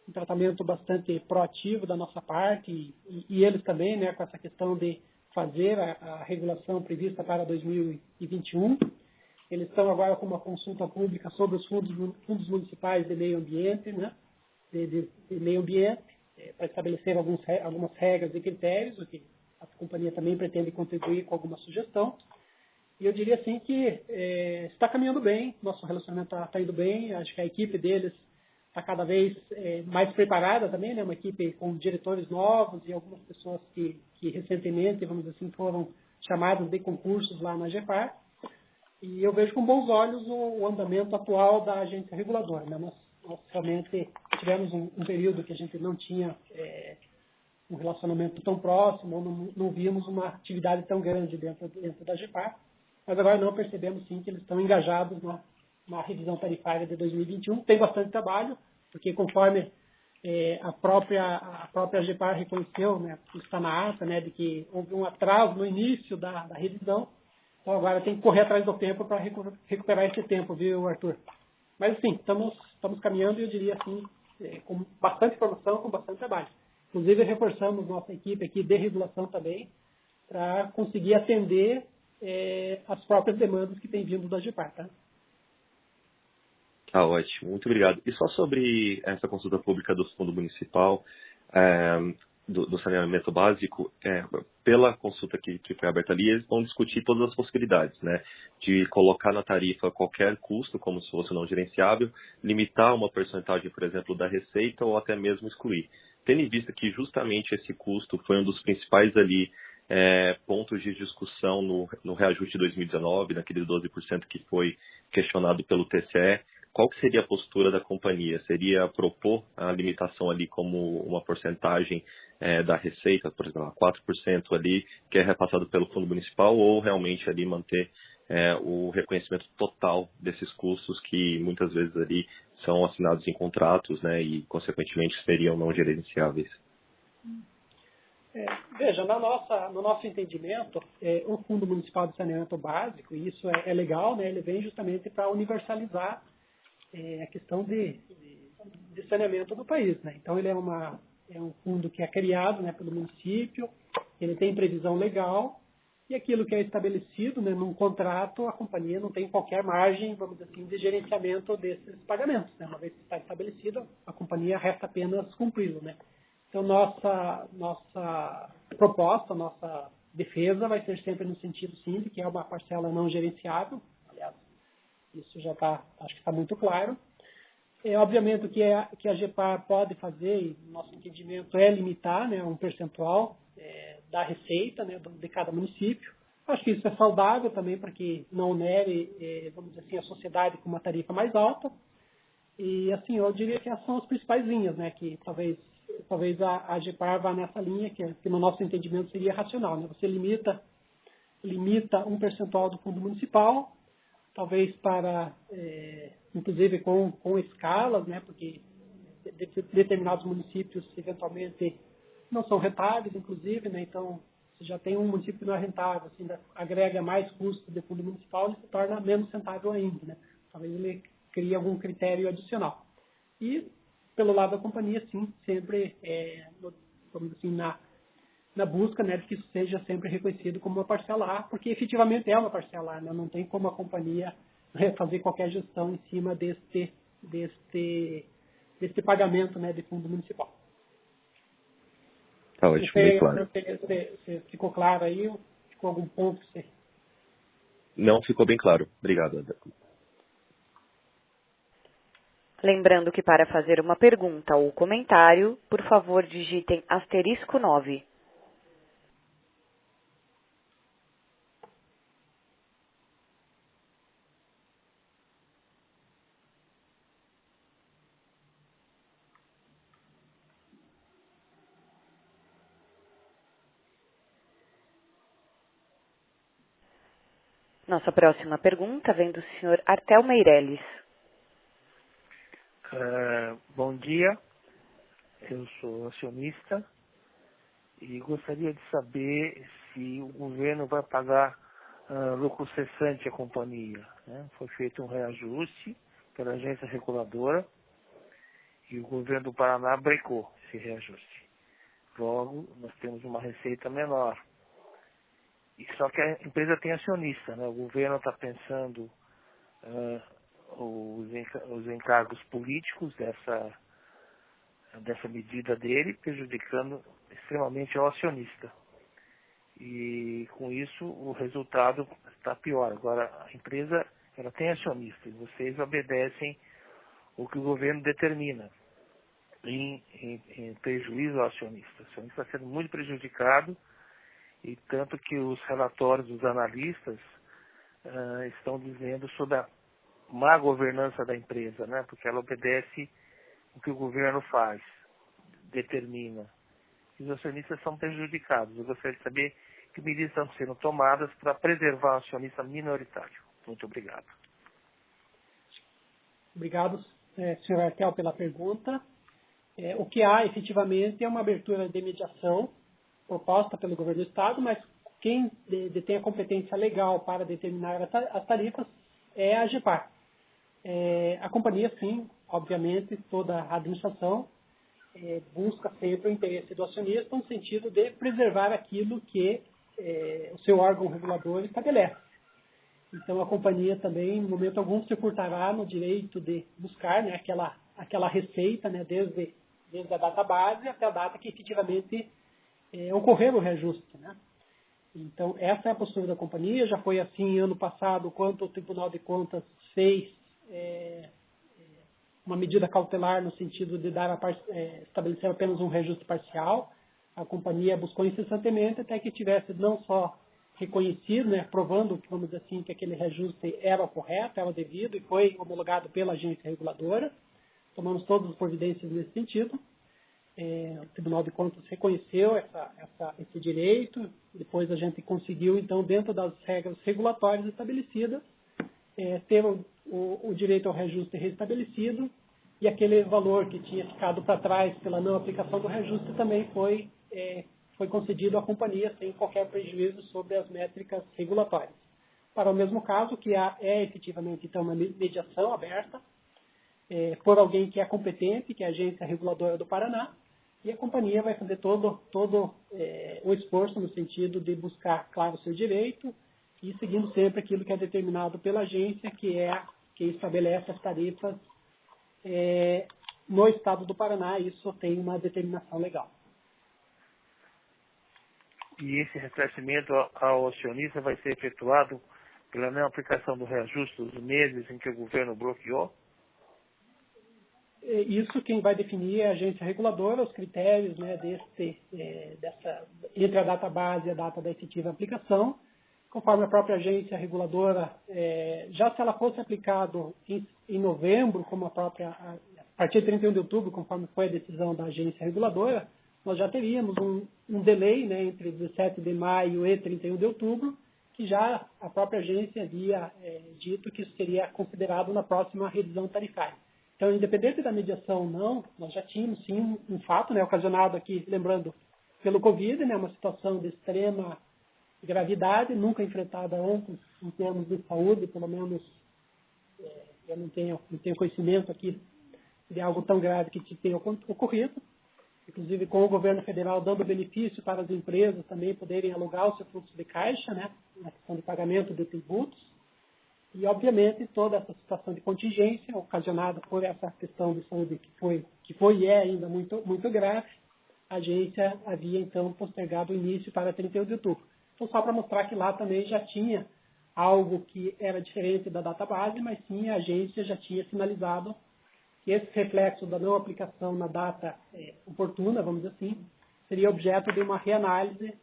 um tratamento bastante proativo da nossa parte e eles também, né? Com essa questão de fazer a regulação prevista para 2021. Eles estão agora com uma consulta pública sobre os fundos municipais de meio ambiente, né? De meio ambiente, para estabelecer algumas regras e critérios, o que a companhia também pretende contribuir com alguma sugestão. E eu diria assim que está caminhando bem, nosso relacionamento está indo bem, acho que a equipe deles está cada vez mais preparada também, né? Uma equipe com diretores novos e algumas pessoas que recentemente, vamos dizer assim, foram chamadas de concursos lá na GEPAR. E eu vejo com bons olhos o andamento atual da agência reguladora, né? Nós realmente tivemos um período que a gente não tinha um relacionamento tão próximo, ou não víamos uma atividade tão grande dentro da GEPAR, mas agora não percebemos sim que eles estão engajados na revisão tarifária de 2021. Tem bastante trabalho, porque conforme a própria GEPAR reconheceu, né, está na ata, né, de que houve um atraso no início da revisão, então agora tem que correr atrás do tempo para recuperar esse tempo, viu, Arthur? Mas, sim, estamos caminhando, e eu diria assim, com bastante informação, com bastante trabalho. Inclusive, reforçamos nossa equipe aqui de regulação também, para conseguir atender as próprias demandas que têm vindo da GEPAR, tá? Ah, ótimo, muito obrigado. E só sobre essa consulta pública do Fundo Municipal, do saneamento básico, pela consulta que foi aberta ali, eles vão discutir todas as possibilidades, né? De colocar na tarifa qualquer custo, como se fosse não gerenciável, limitar uma porcentagem, por exemplo, da receita, ou até mesmo excluir. Tendo em vista que justamente esse custo foi um dos principais ali pontos de discussão no reajuste de 2019, naquele 12% que foi questionado pelo TCE, qual que seria a postura da companhia? Seria propor a limitação ali como uma porcentagem da receita, por exemplo, 4% ali, que é repassado pelo Fundo Municipal, ou realmente ali manter o reconhecimento total desses custos que muias vezes ali são assinados em contratos, né, e consequentemente seriam não gerenciáveis? Veja, no nosso entendimento, o Fundo Municipal de Saneamento Básico, e isso é legal, né, ele vem justamente para universalizar a questão de saneamento do país, né? Então, ele é um fundo que é criado, né, pelo município, ele tem previsão legal, e aquilo que é estabelecido, né, num contrato, a companhia não tem qualquer margem, vamos dizer assim, de gerenciamento desses pagamentos, né? Uma vez que está estabelecido, a companhia resta apenas cumpri-lo, né? Então, nossa proposta, nossa defesa vai ser sempre no sentido, sim, de que é uma parcela não gerenciável. Aliás, isso já acho que está muito claro. Obviamente, que a GEPAR pode fazer, e nosso entendimento é limitar, né, um percentual da receita, né, de cada município. Acho que isso é saudável também para que não onere, vamos dizer assim, a sociedade com uma tarifa mais alta. E, assim, eu diria que essas são as principais linhas, né, que talvez a GEPAR vá nessa linha, que no nosso entendimento seria racional, né? Você limita um percentual do fundo municipal, talvez para, inclusive com escalas, né? Porque determinados municípios, eventualmente, não são rentáveis, inclusive, né? Então, se já tem um município que não é rentável, assim, agrega mais custo de fundo municipal, ele se torna menos rentável ainda, né? Talvez ele crie algum critério adicional. E, pelo lado da companhia, sim, sempre, vamos dizer assim, na busca, né, de que isso seja sempre reconhecido como uma parcela A, porque efetivamente é uma parcela A, né? Não tem como a companhia fazer qualquer gestão em cima deste pagamento, né, de fundo municipal. Tá ótimo, bem claro. Se ficou claro aí? Ficou algum ponto que você... Não, ficou bem claro. Obrigado, André. Lembrando que para fazer uma pergunta ou comentário, por favor digitem *9. Nossa próxima pergunta vem do senhor Artel Meirelles. Bom dia, eu sou acionista e gostaria de saber se o governo vai pagar lucro cessante à companhia, né? Foi feito um reajuste pela agência reguladora e o governo do Paraná brecou esse reajuste. Logo, nós temos uma receita menor. E só que a empresa tem acionista, né? O governo está pensando os encargos políticos dessa medida dele, prejudicando extremamente ao acionista. E com isso o resultado está pior. Agora a empresa ela tem acionista e vocês obedecem o que o governo determina em prejuízo ao acionista. O acionista está sendo muito prejudicado. E tanto que os relatórios dos analistas estão dizendo sobre a má governança da empresa, né? Porque ela obedece o que o governo faz, determina. E os acionistas são prejudicados. Eu gostaria de saber que medidas estão sendo tomadas para preservar o acionista minoritário. Muito obrigado. Obrigado, senhor Artel, pela pergunta. O que há, efetivamente, é uma abertura de mediação proposta pelo governo do Estado, mas quem detém a competência legal para determinar as tarifas é a AGEPAR. A companhia, sim, obviamente, toda a administração busca sempre o interesse do acionista no sentido de preservar aquilo que o seu órgão regulador estabelece. Então, a companhia também, em momento algum, se furtará no direito de buscar, né, aquela receita, né, desde a data base até a data que efetivamente ocorrer o reajuste, né? Então, essa é a postura da companhia. Já foi assim ano passado, quando o Tribunal de Contas fez uma medida cautelar no sentido de estabelecer apenas um reajuste parcial. A companhia buscou incessantemente até que tivesse não só reconhecido, né, provando, vamos dizer assim, que aquele reajuste era o correto, era o devido e foi homologado pela agência reguladora. Tomamos todas as providências nesse sentido. O Tribunal de Contas reconheceu esse direito, depois a gente conseguiu, então, dentro das regras regulatórias estabelecidas, ter o direito ao reajuste restabelecido e aquele valor que tinha ficado para trás pela não aplicação do reajuste também foi concedido à companhia sem qualquer prejuízo sobre as métricas regulatórias. Para o mesmo caso, que é efetivamente, então, uma mediação aberta por alguém que é competente, que é a Agência Reguladora do Paraná, e a companhia vai fazer todo o esforço no sentido de buscar, claro, o seu direito e seguindo sempre aquilo que é determinado pela agência, que estabelece as tarifas no estado do Paraná. Isso tem uma determinação legal. E esse ressarcimento ao acionista vai ser efetuado pela não aplicação do reajuste dos meses em que o governo bloqueou? Isso quem vai definir é a agência reguladora, os critérios, né, entre a data base e a data da efetiva aplicação, conforme a própria agência reguladora, já se ela fosse aplicado em novembro, como a partir de 31 de outubro, conforme foi a decisão da agência reguladora, nós já teríamos um delay, né, entre 17 de maio e 31 de outubro, que já a própria agência havia dito que isso seria considerado na próxima revisão tarifária. Então, independente da mediação ou não, nós já tínhamos, sim, um fato, né, ocasionado aqui, lembrando, pelo Covid, né, uma situação de extrema gravidade, nunca enfrentada antes em termos de saúde, pelo menos eu não tenho conhecimento aqui de algo tão grave que tenha ocorrido, inclusive com o governo federal dando benefício para as empresas também poderem alugar o seu fluxo de caixa, né, na questão de pagamento de tributos. E, obviamente, toda essa situação de contingência ocasionada por essa questão de saúde que foi e é ainda muito, muito grave, a agência havia, então, postergado o início para 31 de outubro. Então, só para mostrar que lá também já tinha algo que era diferente da data base, mas sim a agência já tinha sinalizado esse reflexo da não aplicação na data oportuna, vamos dizer assim, seria objeto de uma reanálise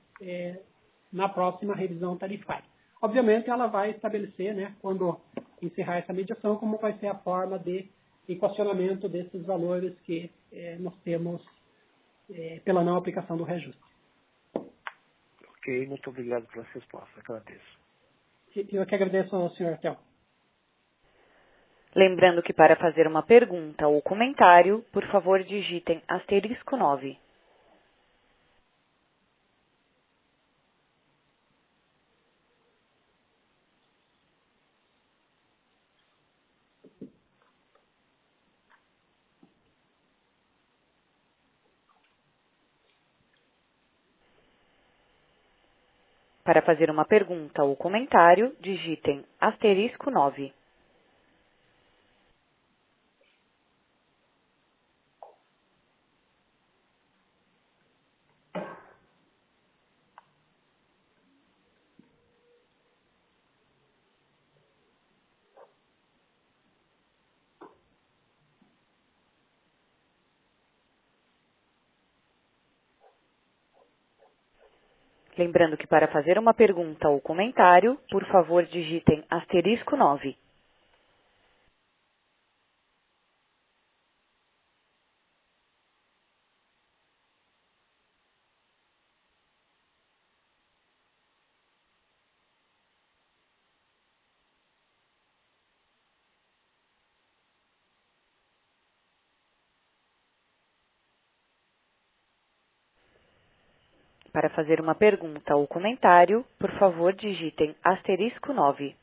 na próxima revisão tarifária. Obviamente, ela vai estabelecer, né, quando encerrar essa mediação, como vai ser a forma de equacionamento desses valores que nós temos pela não aplicação do reajuste. Ok, muito obrigado pela resposta. Agradeço. Eu que agradeço ao senhor Théo. Lembrando que para fazer uma pergunta ou comentário, por favor digitem asterisco 9. Para fazer uma pergunta ou comentário, digitem asterisco 9. Lembrando que para fazer uma pergunta ou comentário, por favor digitem asterisco 9. Para fazer uma pergunta ou comentário, por favor digitem asterisco 9.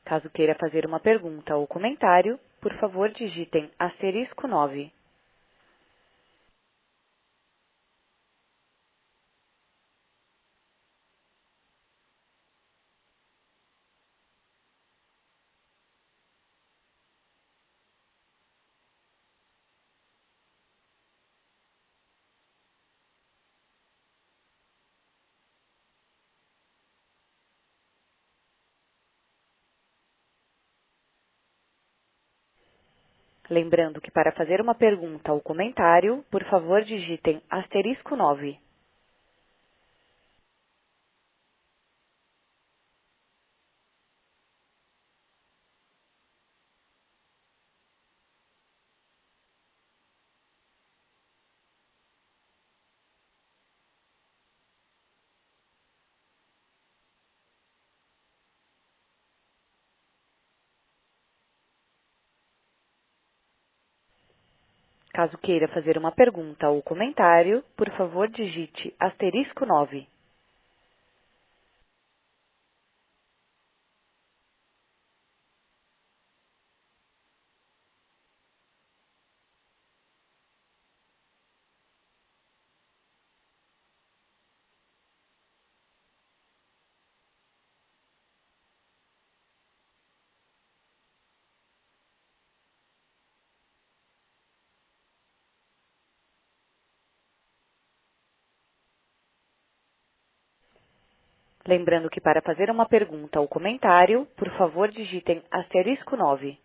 Caso queira fazer uma pergunta ou comentário, por favor digitem asterisco 9. Lembrando que para fazer uma pergunta ou comentário, por favor digitem asterisco 9. Caso queira fazer uma pergunta ou comentário, por favor digite asterisco 9. Lembrando que para fazer uma pergunta ou comentário, por favor digitem asterisco 9.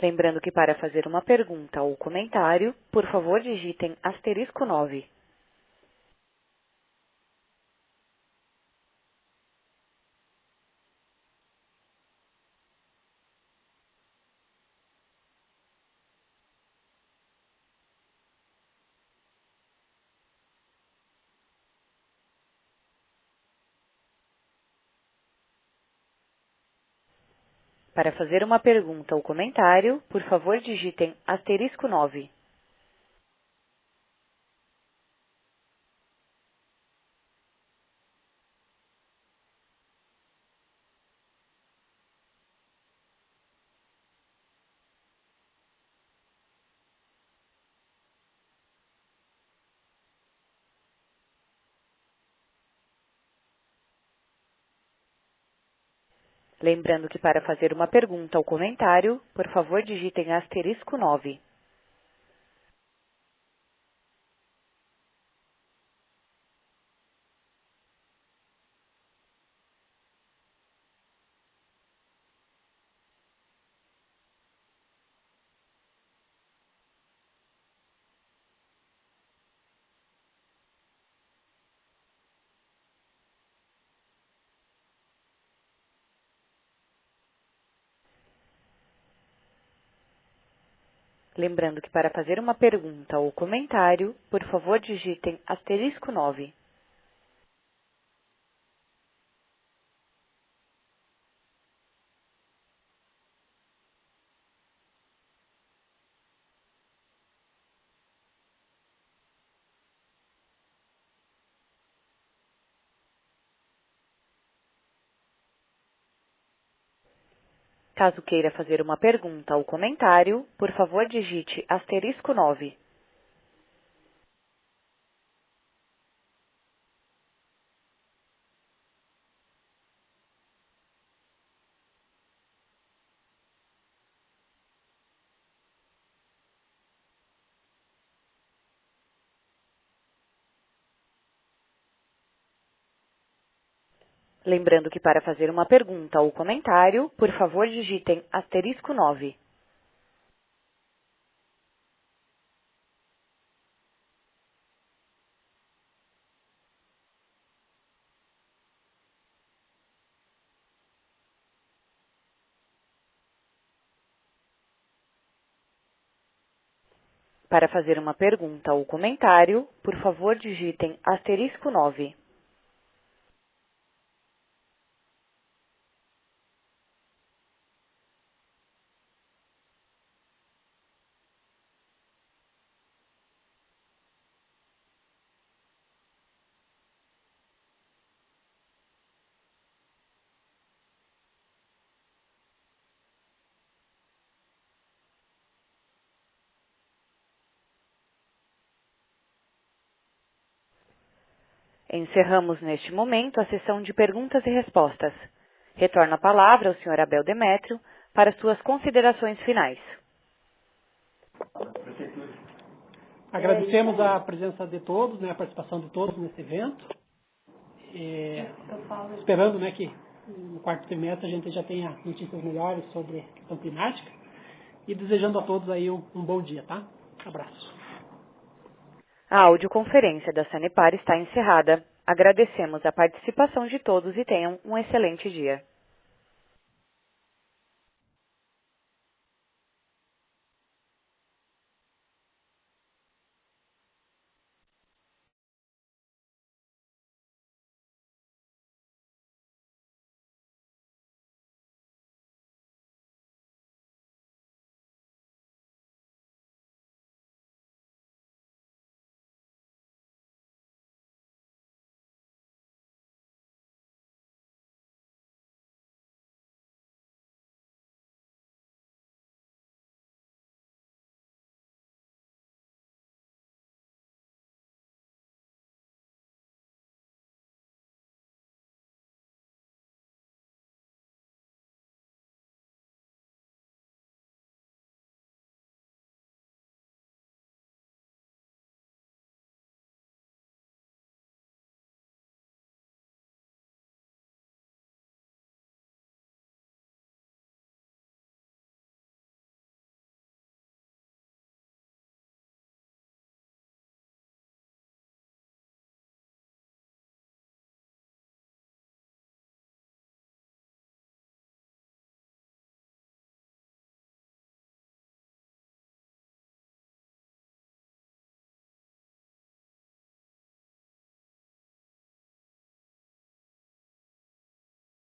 Lembrando que para fazer uma pergunta ou comentário, por favor digitem asterisco 9. Para fazer uma pergunta ou comentário, por favor digitem *9. Lembrando que para fazer uma pergunta ou comentário, por favor digitem *9. Lembrando que para fazer uma pergunta ou comentário, por favor digitem *9. Caso queira fazer uma pergunta ou comentário, por favor digite *9. Lembrando que para fazer uma pergunta ou comentário, por favor digitem *9. Para fazer uma pergunta ou comentário, por favor digitem *9. Encerramos neste momento a sessão de perguntas e respostas. Retorno a palavra ao Sr. Abel Demétrio para suas considerações finais. Agradecemos a presença de todos, a participação de todos nesse evento. Esperando que no quarto trimestre a gente já tenha notícias melhores sobre a questão climática. E desejando a todos aí um bom dia, tá? Abraço. A audioconferência da Sanepar está encerrada. Agradecemos a participação de todos e tenham um excelente dia.